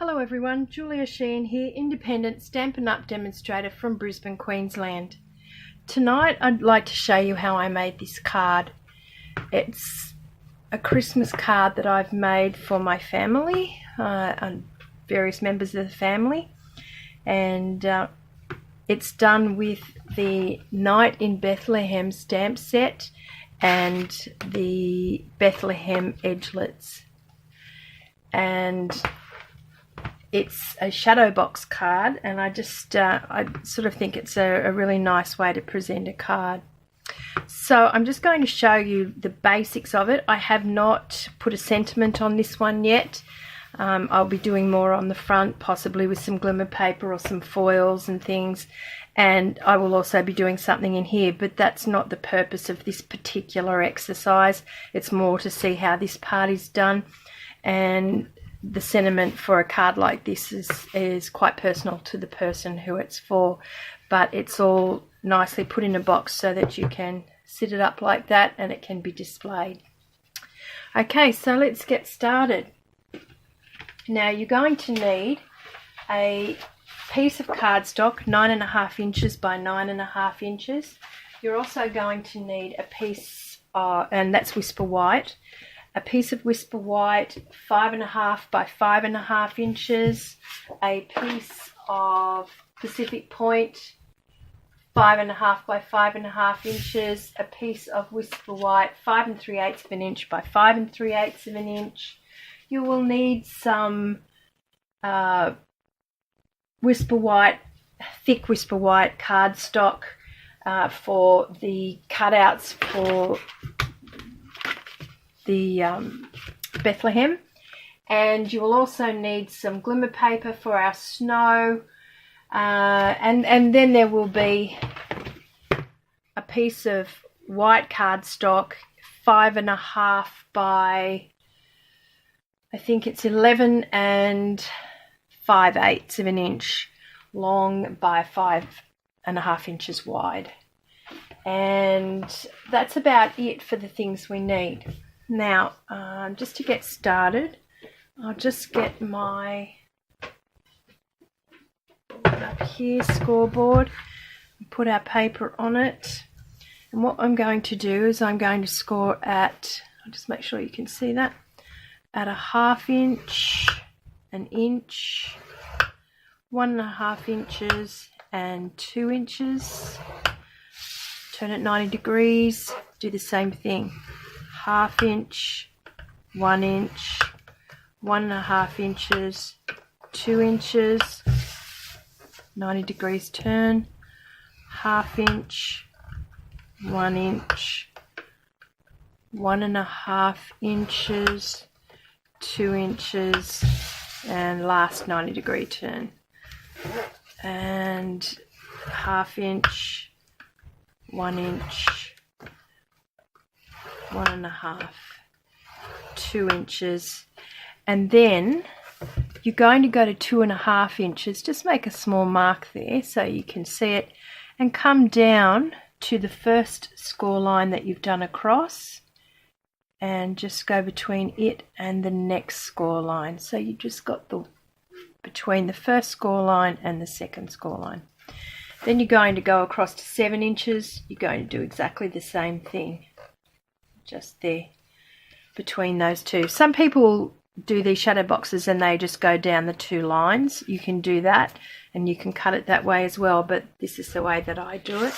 Hello everyone, Julia Sheehan here, independent Stampin' Up demonstrator from Brisbane, Queensland. Tonight I'd like to show you how I made this card. It's a Christmas card that I've made for my family, and various members of the family, and it's done with the Night in Bethlehem stamp set and the Bethlehem Edgelits. And it's a shadow box card, and I sort of think it's a really nice way to present a card. So I'm just going to show you the basics of it. I have not put a sentiment on this one yet. I'll be doing more on the front, possibly with some glimmer paper or some foils and things, and I will also be doing something in here, but that's not the purpose of this particular exercise. It's more to see how this part is done, and the sentiment for a card like this is quite personal to the person who it's for, but it's all nicely put in a box so that you can sit it up like that and it can be displayed. Okay, so let's get started. Now you're going to need a piece of cardstock 9.5 inches by 9.5 inches. You're also going to need a piece and that's Whisper White, a piece of Whisper White 5.5 by 5.5 inches, a piece of Pacific Point 5.5 by 5.5 inches, a piece of Whisper White 5 3/8 of an inch by 5 3/8 of an inch. You will need some Whisper White, thick Whisper White cardstock for the cutouts for the Bethlehem, and you will also need some glimmer paper for our snow, and then there will be a piece of white cardstock 5.5 by, I think it's 11 5/8 of an inch long by 5.5 inches wide, and that's about it for the things we need. Now, just to get started, I'll just get my board up here, scoreboard, and put our paper on it. And what I'm going to do is I'm going to score at, I'll just make sure you can see that, at 1/2 inch, 1 inch, 1.5 inches, and 2 inches. Turn it 90 degrees, do the same thing. 1/2 inch, 1 inch, 1.5 inches, 2 inches, 90 degrees turn, 1/2 inch, 1 inch, 1.5 inches, 2 inches, and last 90 degree turn, and 1/2 inch, 1 inch, 1.5, 2 inches, and then you're going to go to 2.5 inches. Just make a small mark there so you can see it, and come down to the first score line that you've done across, and just go between it and the next score line. So you just got the between the first score line and the second score line. Then you're going to go across to 7 inches. You're going to do exactly the same thing, just there between those two. Some people do these shadow boxes and they just go down the 2 lines. You can do that and you can cut it that way as well, but this is the way that I do it.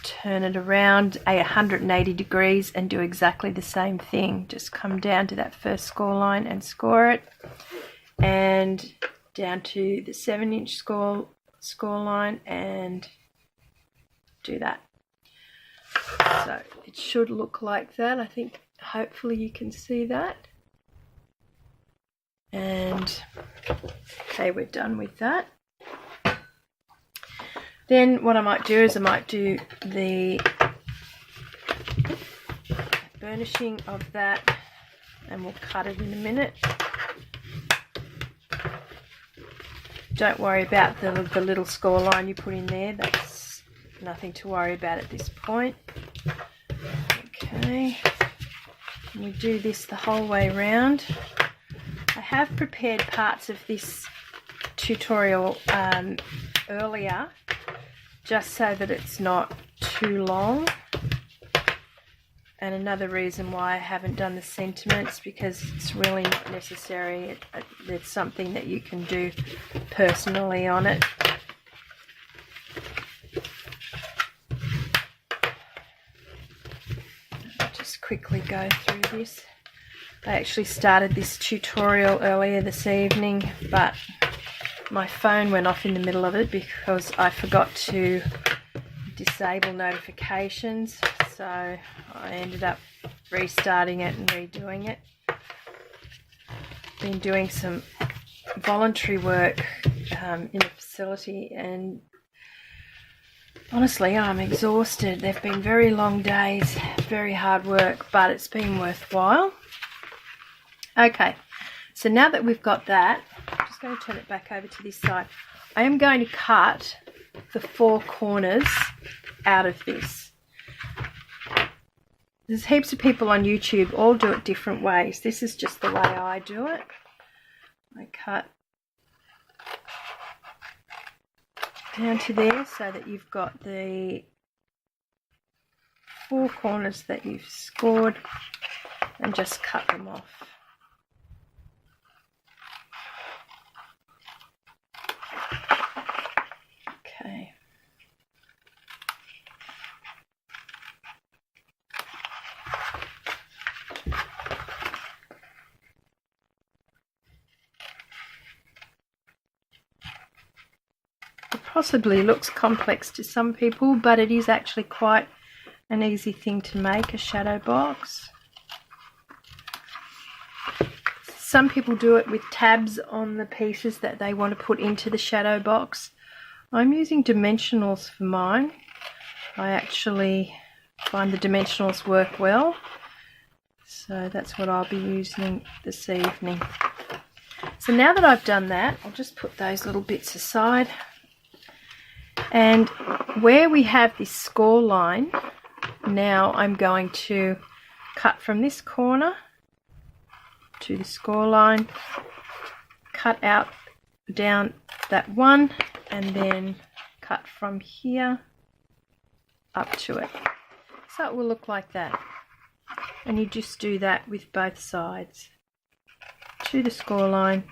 Turn it around 180 degrees and do exactly the same thing. Just come down to that first score line and score it, and down to the 7 inch score line and do that. So it should look like that. I think hopefully you can see that. And okay, we're done with that. Then what I might do is I might do the burnishing of that, and we'll cut it in a minute. Don't worry about the little score line you put in there. That's nothing to worry about at this point. Okay, and we do this the whole way around. I have prepared parts of this tutorial earlier, just so that it's not too long. And another reason why I haven't done the sentiments, because it's really not necessary. It's something that you can do personally on it. I'll just quickly go through this. I actually started this tutorial earlier this evening, but my phone went off in the middle of it because I forgot to disable notifications, so I ended up restarting it and redoing it. Been doing some voluntary work in the facility, and honestly I'm exhausted. They've been very long days, very hard work, but it's been worthwhile. Okay, so now that we've got that, I'm just going to turn it back over to this side. I am going to cut the 4 corners out of this. There's heaps of people on YouTube all do it different ways. This is just the way I do it. I cut down to there so that you've got the 4 corners that you've scored, and just cut them off. Okay. It possibly looks complex to some people, but it is actually quite an easy thing to make, a shadow box. Some people do it with tabs on the pieces that they want to put into the shadow box. I'm using dimensionals for mine. I actually find the dimensionals work well, so that's what I'll be using this evening. So now that I've done that, I'll just put those little bits aside, and where we have this score line, now I'm going to cut from this corner to the score line, cut out down that one, and then cut from here up to it. So it will look like that. And you just do that with both sides. To the score line,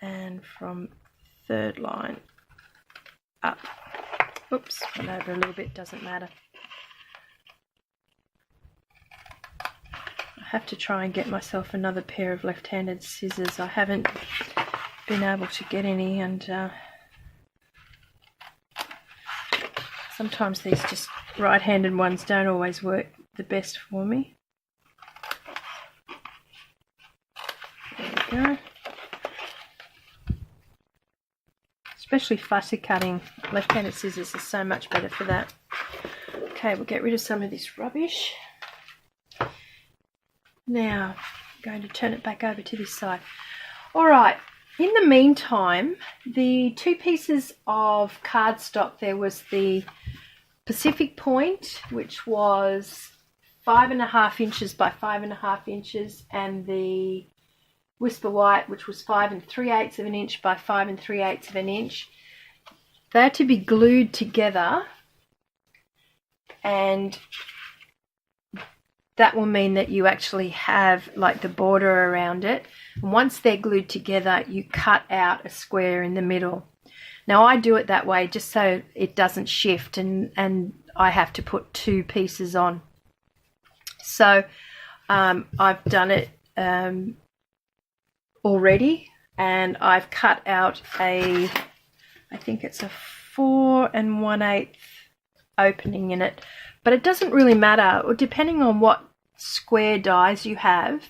and from 3rd line up. Oops, went over a little bit, doesn't matter. I have to try and get myself another pair of left-handed scissors. I haven't been able to get any, and sometimes these just right-handed ones don't always work the best for me. There we go. Especially fussy cutting, left-handed scissors are so much better for that. Okay, we'll get rid of some of this rubbish. Now, I'm going to turn it back over to this side. Alright, in the meantime, the 2 pieces of cardstock, there was the Pacific Point, which was 5.5 inches by 5.5 inches, and the Whisper White, which was 5 3/8 of an inch by 5 3/8 of an inch. They had to be glued together, and that will mean that you actually have like the border around it. And once they're glued together, you cut out a square in the middle. Now I do it that way just so it doesn't shift and I have to put 2 pieces on. So I've done it already, and I've cut out I think it's a 4 1/8 opening in it, but it doesn't really matter, or depending on what square dies you have,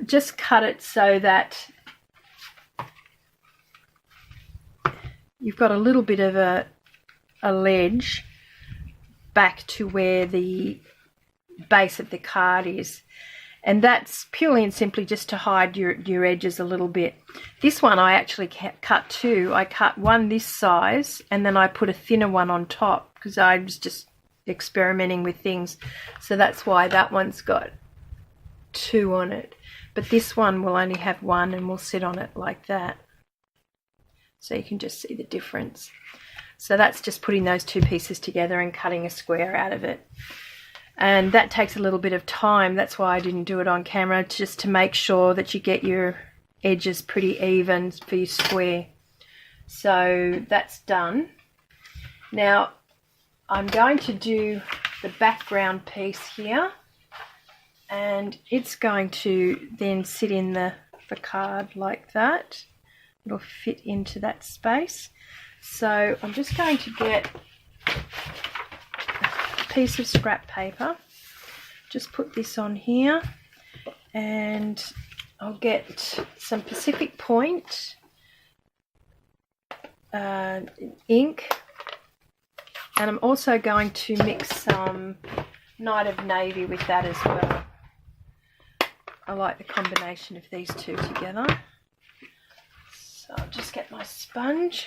just cut it so that you've got a little bit of a ledge back to where the base of the card is, and that's purely and simply just to hide your edges a little bit. This one I actually cut 2. I cut one this size, and then I put a thinner one on top because I was just experimenting with things. So that's why that one's got 2 on it. But this one will only have 1 and will sit on it like that. So you can just see the difference. So that's just putting those 2 pieces together and cutting a square out of it. And that takes a little bit of time. That's why I didn't do it on camera, just to make sure that you get your edges pretty even for your square. So that's done. Now I'm going to do the background piece here, and it's going to then sit in the card like that. It'll fit into that space. So I'm just going to get a piece of scrap paper, just put this on here, and I'll get some Pacific Point ink, and I'm also going to mix some Night of Navy with that as well. I like the combination of these 2 together. So I'll just get my sponge,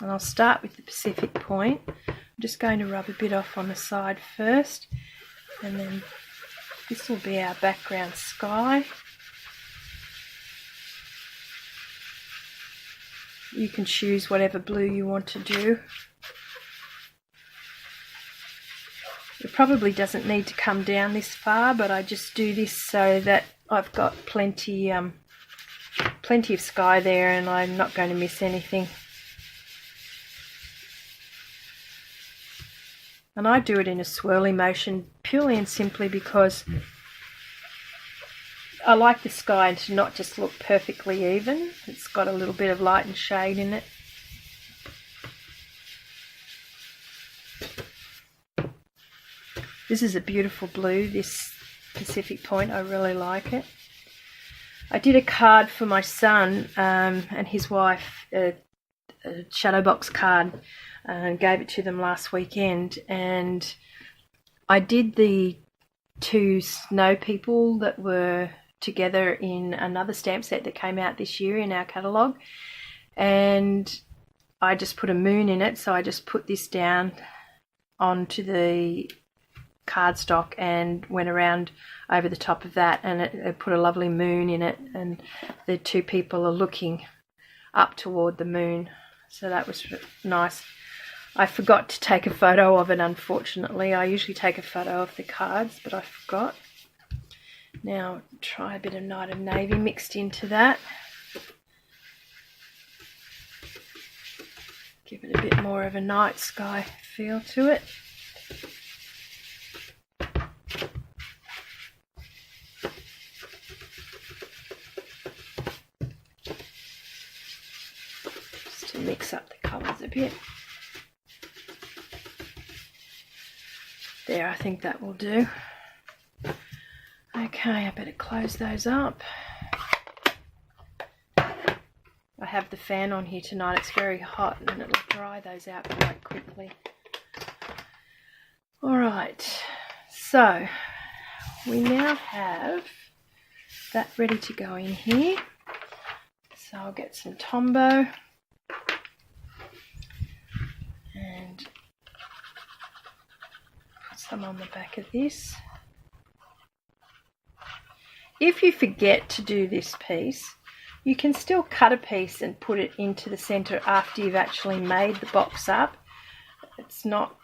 and I'll start with the Pacific Point. I'm just going to rub a bit off on the side first, and then this will be our background sky. You can choose whatever blue you want to do. It probably doesn't need to come down this far, but I just do this so that I've got plenty of sky there and I'm not going to miss anything. And I do it in a swirly motion purely and simply because I like the sky to not just look perfectly even. It's got a little bit of light and shade in it. This is a beautiful blue, this Pacific Point. I really like it. I did a card for my son and his wife, a shadow box card, and gave it to them last weekend. And I did the 2 snow people that were together in another stamp set that came out this year in our catalogue, and I just put a moon in it. So I just put this down onto the cardstock and went around over the top of that, and it put a lovely moon in it, and the 2 people are looking up toward the moon. So that was nice. I forgot to take a photo of it, unfortunately. I usually take a photo of the cards, but I forgot. Now try a bit of Night of Navy mixed into that. Give it a bit more of a night sky feel to it. Just to mix up the colours a bit. There, I think that will do. Okay, I better close those up. I have the fan on here tonight. It's very hot and it'll dry those out quite quickly. Alright, so we now have that ready to go in here. So I'll get some Tombow and put some on the back of this. If you forget to do this piece, you can still cut a piece and put it into the center after you've actually made the box up. It's not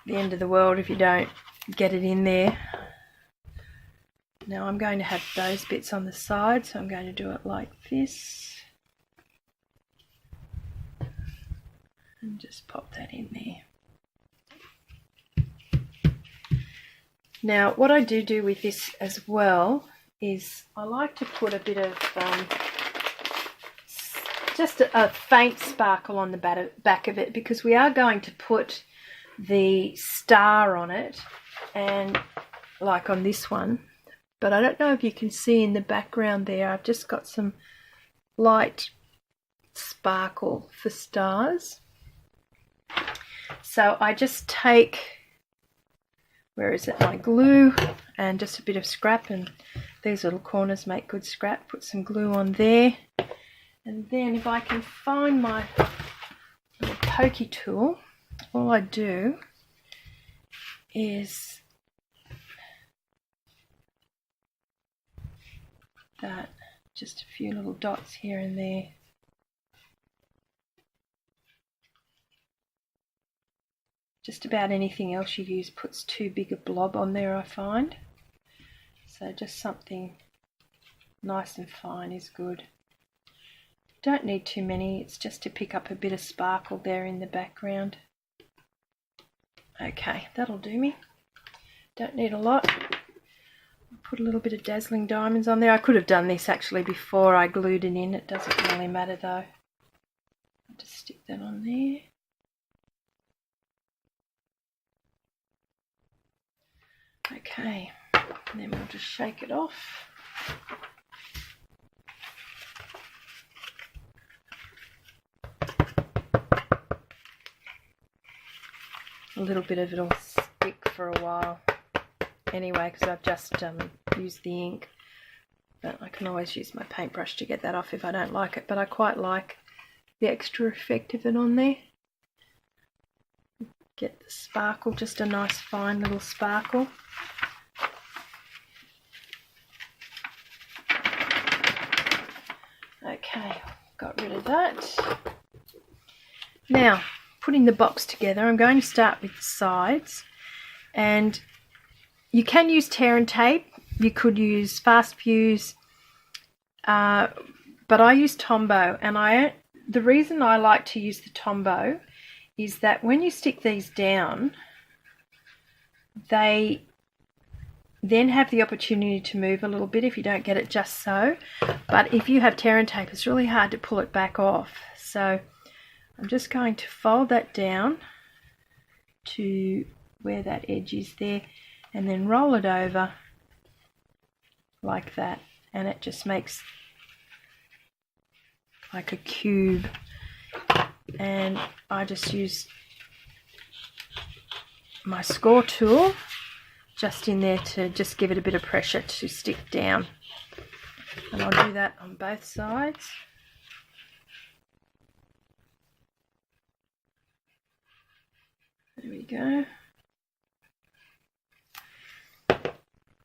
the end of the world if you don't get it in there. Now I'm going to have those bits on the side, so I'm going to do it like this. And just pop that in there. Now what I do with this as well is I like to put a bit of just a faint sparkle on the back of it, because we are going to put the star on it, and like on this one, but I don't know if you can see in the background there, I've just got some light sparkle for stars. So I just take, where is it, my glue and just a bit of scrap, and these little corners make good scrap. Put some glue on there, and then if I can find my little pokey tool, all I do is that, just a few little dots here and there. Just about anything else you use puts too big a blob on there, I find. So just something nice and fine is good. Don't need too many, it's just to pick up a bit of sparkle there in the background. Okay, that'll do me. Don't need a lot. I'll put a little bit of dazzling diamonds on there. I could have done this actually before I glued it in. It doesn't really matter though. I'll just stick that on there. Okay, and then we'll just shake it off. A little bit of it will stick for a while anyway, because I've just used the ink, but I can always use my paintbrush to get that off if I don't like it, but I quite like the extra effect of it on there. Get the sparkle, just a nice fine little sparkle. Okay, got rid of that. Now, putting the box together, I'm going to start with the sides, and you can use tear and tape, you could use fast fuse, but I use Tombow, and the reason I like to use the Tombow is that when you stick these down, they then have the opportunity to move a little bit if you don't get it just so, but if you have tear and tape, it's really hard to pull it back off. So I'm just going to fold that down to where that edge is there, and then roll it over like that, and it just makes like a cube. And I just use my score tool just in there to just give it a bit of pressure to stick down, and I'll do that on both sides. There we go.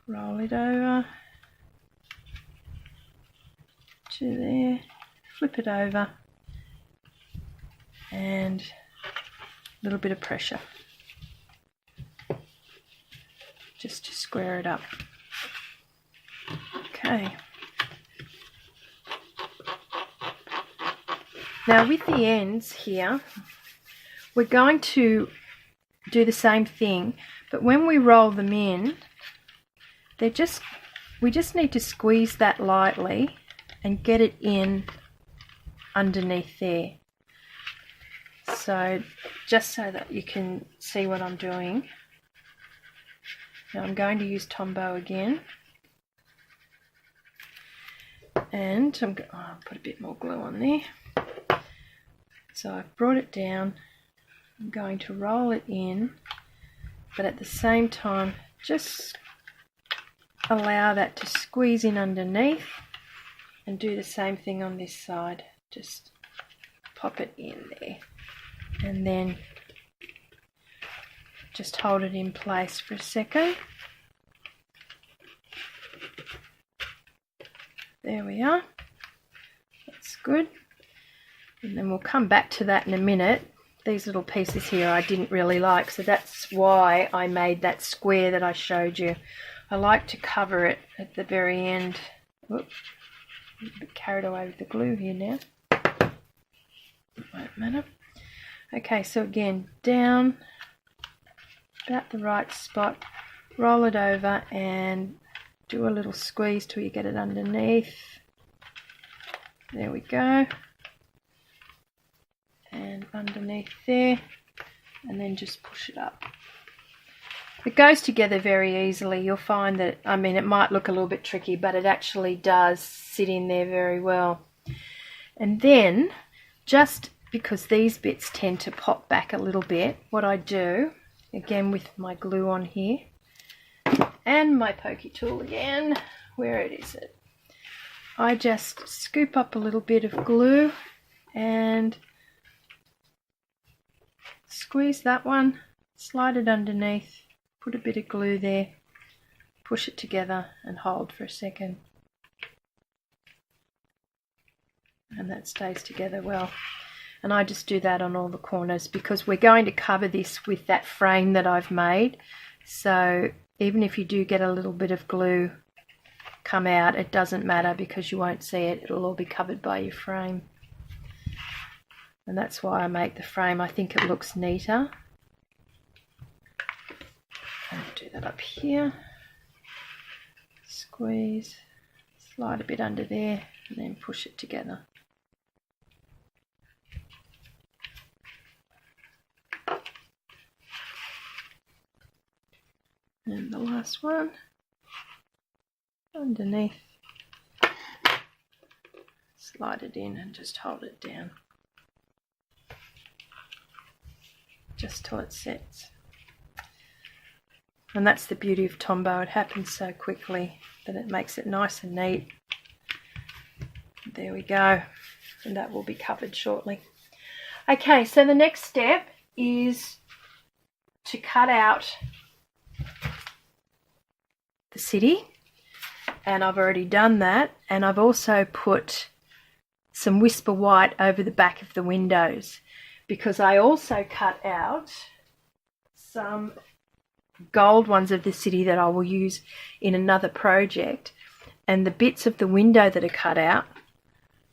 Roll it over to there, flip it over, and a little bit of pressure just to square it up. Okay. Now with the ends here, we're going to do the same thing, but when we roll them in, we just need to squeeze that lightly and get it in underneath there. So just so that you can see what I'm doing. Now I'm going to use Tombow again, and I'll put a bit more glue on there. So I've brought it down. I'm going to roll it in, but at the same time just allow that to squeeze in underneath, and do the same thing on this side. Just pop it in there, and then just hold it in place for a second. There we are. That's good. And then we'll come back to that in a minute. These little pieces here I didn't really like, so that's why I made that square that I showed you. I like to cover it at the very end. Whoops, I'm a bit carried away with the glue here now. It won't matter. Okay, so again, down about the right spot, roll it over and do a little squeeze till you get it underneath. There we go. And underneath there, and then just push it up. It goes together very easily. You'll find that, I mean, it might look a little bit tricky, but it actually does sit in there very well. And then, just because these bits tend to pop back a little bit, what I do, again with my glue on here, and my pokey tool again, where is it? I just scoop up a little bit of glue and squeeze that one, slide it underneath, put a bit of glue there, push it together and hold for a second. And that stays together well. And I just do that on all the corners because we're going to cover this with that frame that I've made. So even if you do get a little bit of glue come out, it doesn't matter because you won't see it. It'll all be covered by your frame. And that's why I make the frame. I think it looks neater. I'll do that up here. Squeeze, slide a bit under there, and then push it together. And the last one underneath. Slide it in and just hold it down. Just till it sets. And that's the beauty of Tombow. It happens so quickly that it makes it nice and neat. There we go. And that will be covered shortly. Okay, so the next step is to cut out the city. And I've already done that. And I've also put some Whisper White over the back of the windows, because I also cut out some gold ones of the city that I will use in another project, and the bits of the window that are cut out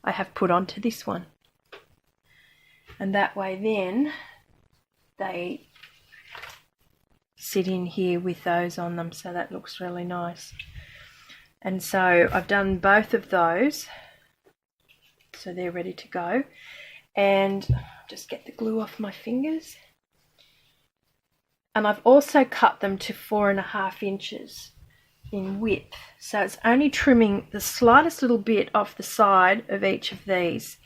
I have put onto this one, and that way then they sit in here with those on them, so that looks really nice. And so I've done both of those, so they're ready to go. And just get the glue off my fingers. And I've also cut them to 4.5 inches in width. So it's only trimming the slightest little bit off the side of each of these.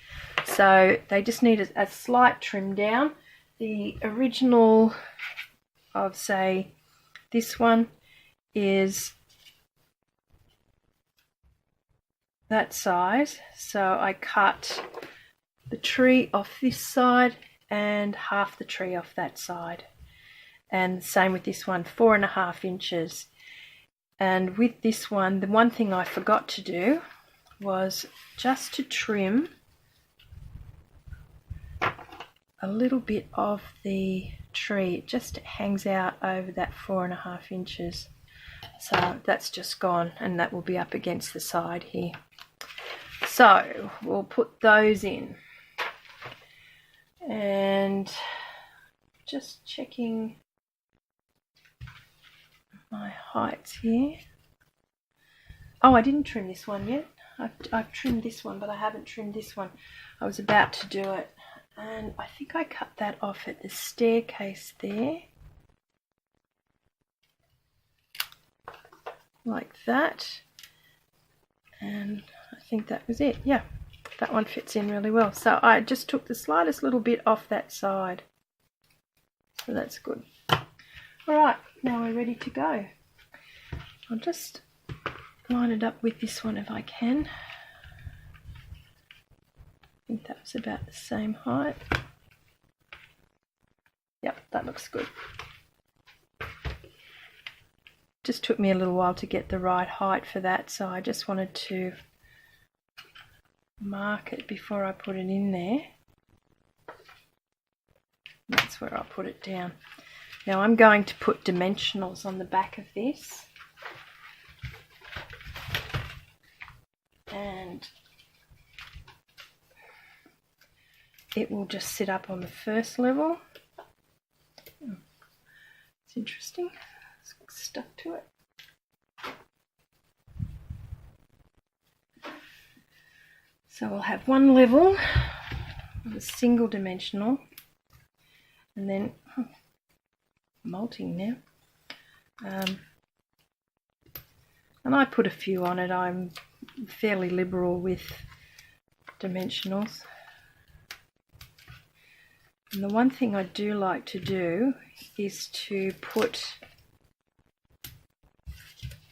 So they just need a slight trim down. The original of, say, this one is that size. So I cut the tree off this side and half the tree off that side. And same with this one, 4.5 inches. And with this one, the one thing I forgot to do was just to trim a little bit of the tree. It just hangs out over that 4.5 inches. So that's just gone, and that will be up against the side here. So we'll put those in. And just checking my heights here. Oh, I didn't trim this one yet. I've trimmed this one, but I haven't trimmed this one. I was about to do it, and I think I cut that off at the staircase there, like that. And I think that was it. Yeah, that one fits in really well. So I just took the slightest little bit off that side. So that's good. Alright, now we're ready to go. I'll just line it up with this one if I can. I think that was about the same height. Yep, that looks good. Just took me a little while to get the right height for that, so I just wanted to mark it before I put it in there. That's where I'll put it down. Now I'm going to put dimensionals on the back of this, and it will just sit up on the first level. It's interesting, it's stuck to it. So we'll have one level of a single dimensional, and then molting now, and I put a few on it. I'm fairly liberal with dimensionals, and the one thing I do like to do is to put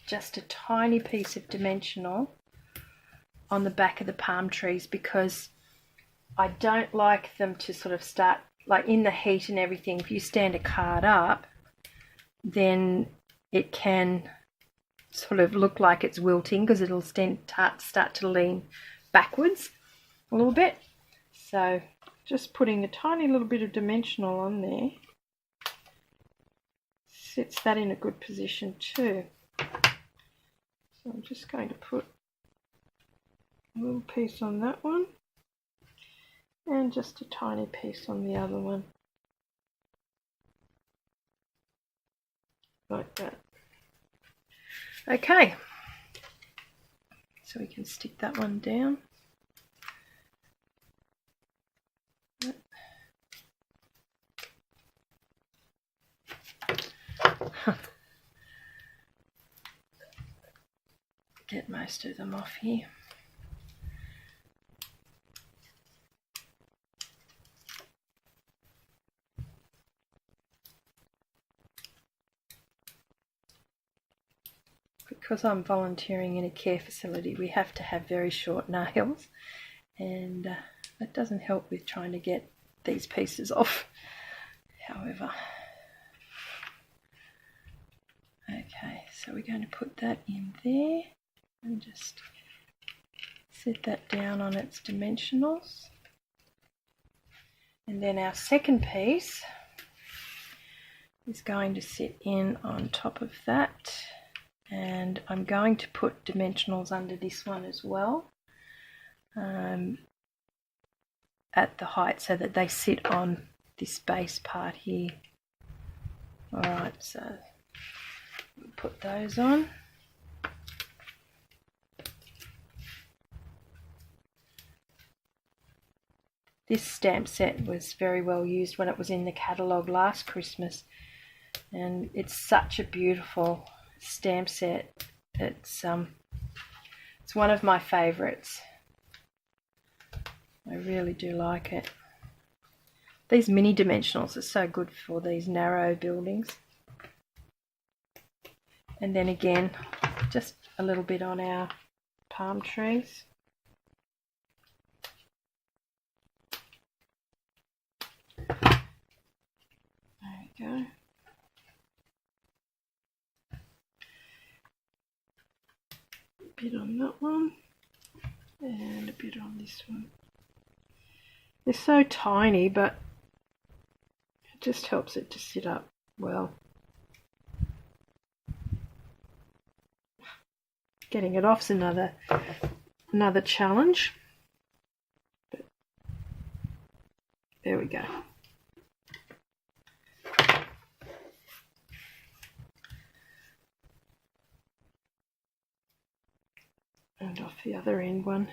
just a tiny piece of dimensional on the back of the palm trees, because I don't like them to sort of start, like in the heat and everything, if you stand a card up, then it can sort of look like it's wilting because it'll start to lean backwards a little bit. So just putting a tiny little bit of dimensional on there sets that in a good position too. So I'm just going to put a little piece on that one and just a tiny piece on the other one, like that. Okay, so we can stick that one down. Get most of them off here. Because I'm volunteering in a care facility, we have to have very short nails, and that doesn't help with trying to get these pieces off, however. Okay, so we're going to put that in there and just set that down on its dimensionals. And then our second piece is going to sit in on top of that, and I'm going to put dimensionals under this one as well, at the height so that they sit on this base part here. Alright, so we'll put those on. This stamp set was very well used when it was in the catalogue last Christmas, and it's such a beautiful stamp set. It's one of my favourites. I really do like it. These mini dimensionals are so good for these narrow buildings. And then again, just a little bit on our palm trees. There we go. A bit on that one and a bit on this one. They're so tiny, but it just helps it to sit up well. Getting it off's another challenge. But there we go. And off the other end one.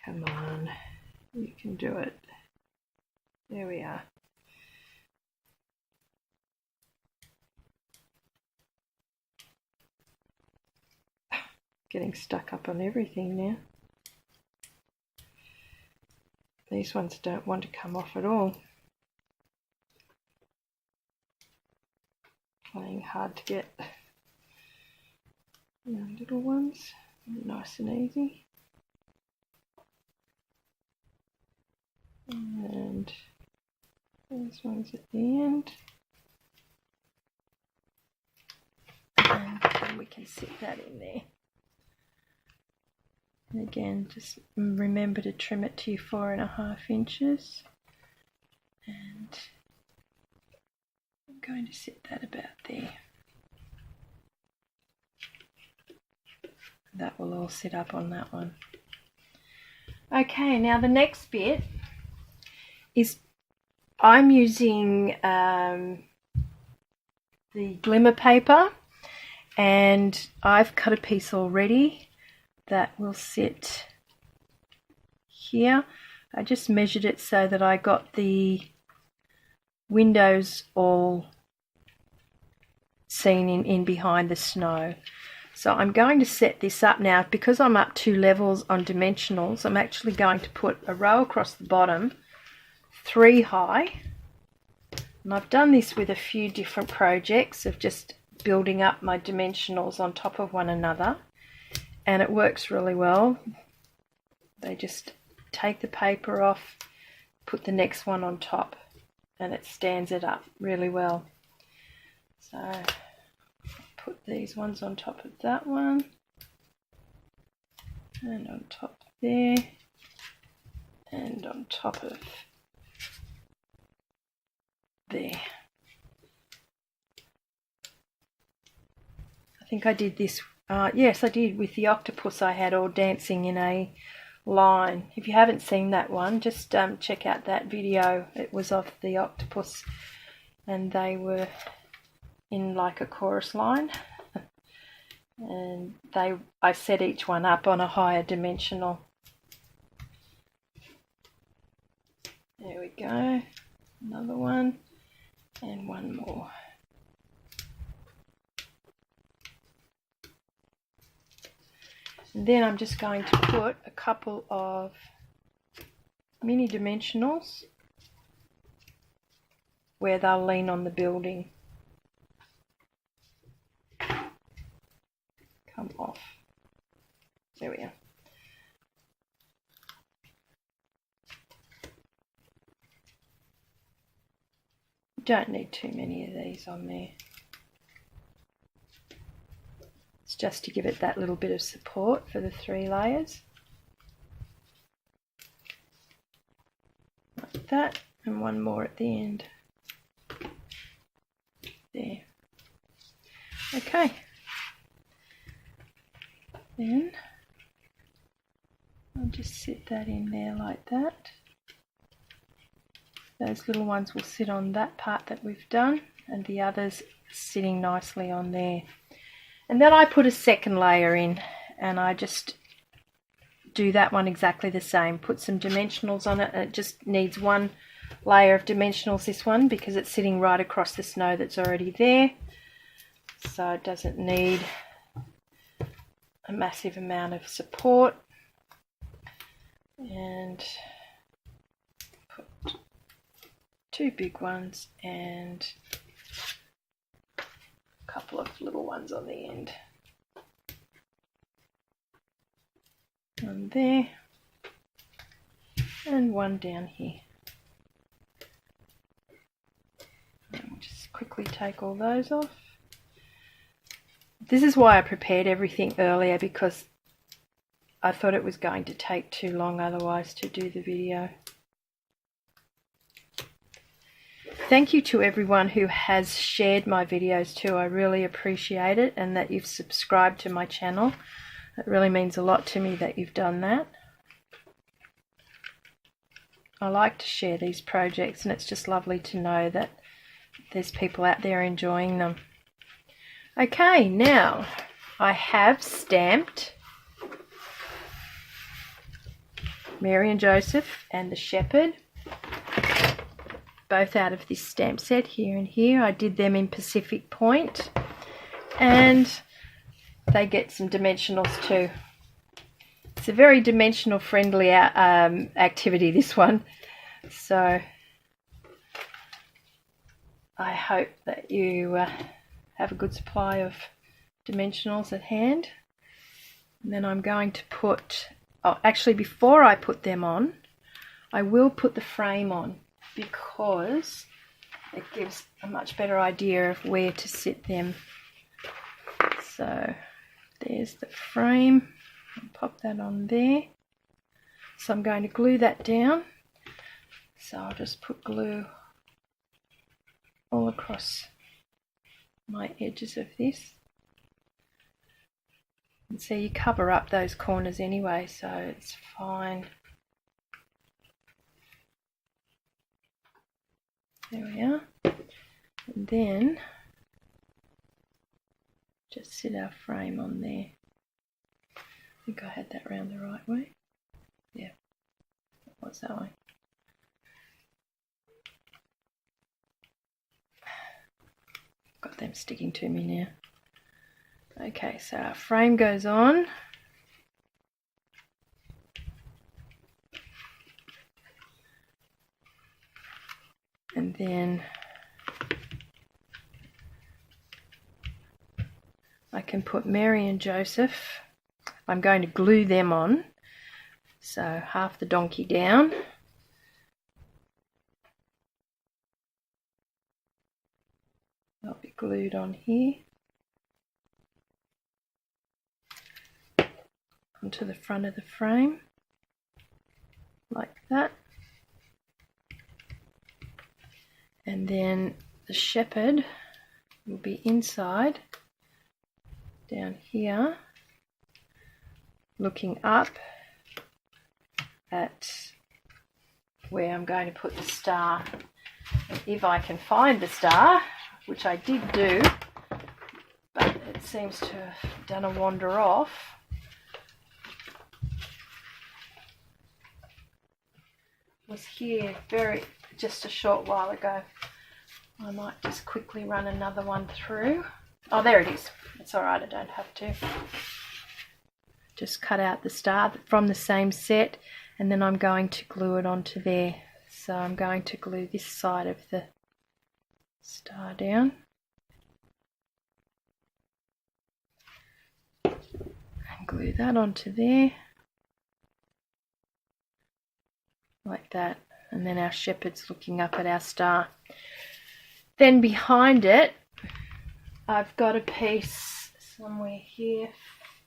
Come on, you can do it. There we are. Getting stuck up on everything now. These ones don't want to come off at all. Playing hard to get little ones, nice and easy. And these ones at the end. And then we can sit that in there. And again, just remember to trim it to your 4.5 inches. And I'm going to sit that about there. That will all sit up on that one. Okay, now the next bit is I'm using the glimmer paper, and I've cut a piece already that will sit here. I just measured it so that I got the windows all seen in behind the snow. So I'm going to set this up now. Because I'm up 2 levels on dimensionals, I'm actually going to put a row across the bottom, 3 high. And I've done this with a few different projects of just building up my dimensionals on top of one another, and it works really well. They just take the paper off, put the next one on top, and it stands it up really well. So put these ones on top of that one and on top there and on top of there. I think I did this, yes I did, with the octopus I had all dancing in a line. If you haven't seen that one, just check out that video. It was of the octopus and they were in like a chorus line and I set each one up on a higher dimensional. There we go, another one and one more. And then I'm just going to put a couple of mini dimensionals where they'll lean on the building. Come off. There we are. You don't need too many of these on there. It's just to give it that little bit of support for the 3 layers. Like that, and one more at the end. There. Okay. Then I'll just sit that in there like that. Those little ones will sit on that part that we've done, and the others sitting nicely on there. And then I put a second layer in, and I just do that one exactly the same. Put some dimensionals on it, and it just needs one layer of dimensionals, this one, because it's sitting right across the snow that's already there. So it doesn't need a massive amount of support. And put 2 big ones and couple of little ones on the end. One there and one down here. And we'll just quickly take all those off. This is why I prepared everything earlier, because I thought it was going to take too long otherwise to do the video. Thank you to everyone who has shared my videos too. I really appreciate it, and that you've subscribed to my channel. It really means a lot to me that you've done that. I like to share these projects, and it's just lovely to know that there's people out there enjoying them. Okay, now I have stamped Mary and Joseph and the Shepherd, both out of this stamp set, here and here. I did them in Pacific Point, and they get some dimensionals too. It's a very dimensional friendly activity, this one, so I hope that you have a good supply of dimensionals at hand. And then I'm going to put, oh, actually before I put them on, I will put the frame on, because it gives a much better idea of where to sit them. So there's the frame. I'll pop that on there. So I'm going to glue that down. So I'll just put glue all across my edges of this. And so you cover up those corners anyway, so it's fine. There we are. And then just sit our frame on there. I think I had that round the right way. Yeah, it was that way. Got them sticking to me now. Okay, so our frame goes on. And then I can put Mary and Joseph. I'm going to glue them on. So half the donkey down. glued on here onto the front of the frame like that. And then the shepherd will be inside down here, looking up at where I'm going to put the star. If I can find the star, which I did do, but it seems to have done a wander off. Was here just a short while ago. I might just quickly run another one through. Oh, there it is. It's alright, I don't have to. Just cut out the star from the same set, and then I'm going to glue it onto there. So I'm going to glue this side of the star down. And glue that onto there. Like that. And then our shepherd's looking up at our star. Then behind it, I've got a piece somewhere here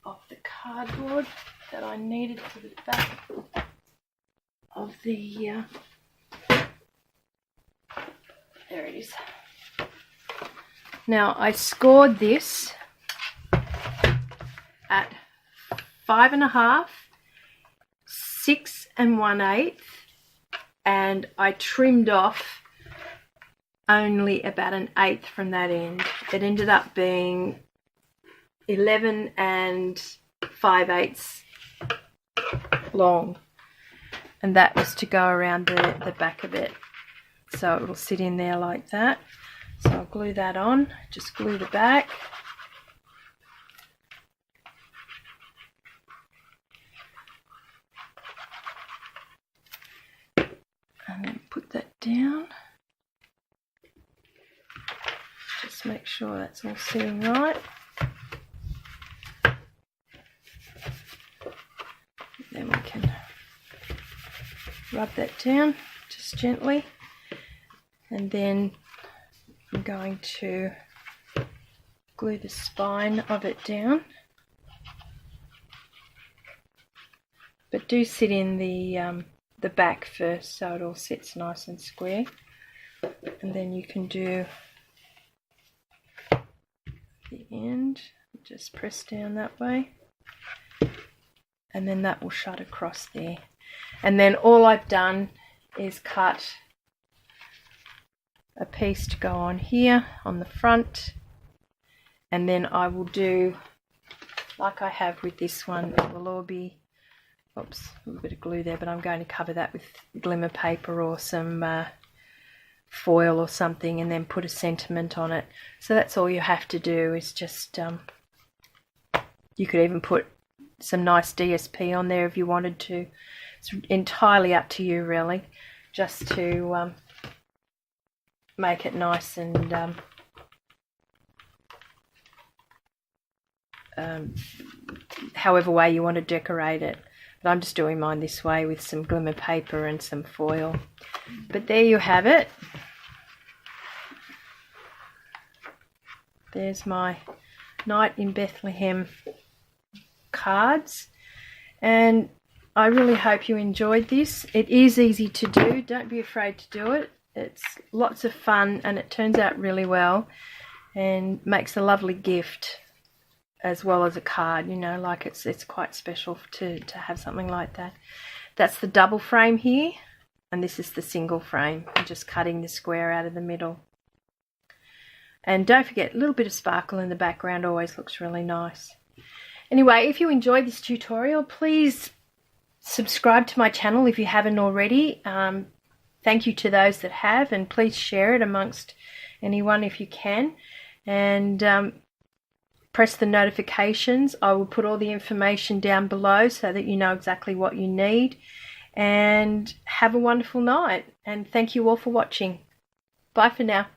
of the cardboard that I needed for the back of the, there it is. Now I scored this at 5.5, 6 1/8, and I trimmed off only about 1/8 from that end. It ended up being 11 5/8 long, and that was to go around the back of it, so it will sit in there like that. So I'll glue that on, just glue the back. And then put that down. Just make sure that's all sitting right. Then we can rub that down just gently. And then I'm going to glue the spine of it down. But do sit in the back first, so it all sits nice and square. And then you can do the end, just press down that way, and then that will shut across there. And then all I've done is cut a piece to go on here on the front, and then I will do like I have with this one. It will all be, oops, a little bit of glue there, but I'm going to cover that with glimmer paper or some foil or something, and then put a sentiment on it. So that's all you have to do, is just you could even put some nice DSP on there if you wanted to. It's entirely up to you really, just to make it nice and however way you want to decorate it. But I'm just doing mine this way with some glimmer paper and some foil. But there you have it. There's my Night in Bethlehem cards. And I really hope you enjoyed this. It is easy to do. Don't be afraid to do it. It's lots of fun, and it turns out really well and makes a lovely gift as well as a card. You know, like it's quite special to have something like that. That's the double frame here, and this is the single frame. I'm just cutting the square out of the middle. And don't forget, a little bit of sparkle in the background always looks really nice. Anyway, if you enjoyed this tutorial, please subscribe to my channel if you haven't already. Thank you to those that have, and please share it amongst anyone if you can. And press the notifications. I will put all the information down below so that you know exactly what you need. And have a wonderful night. And thank you all for watching. Bye for now.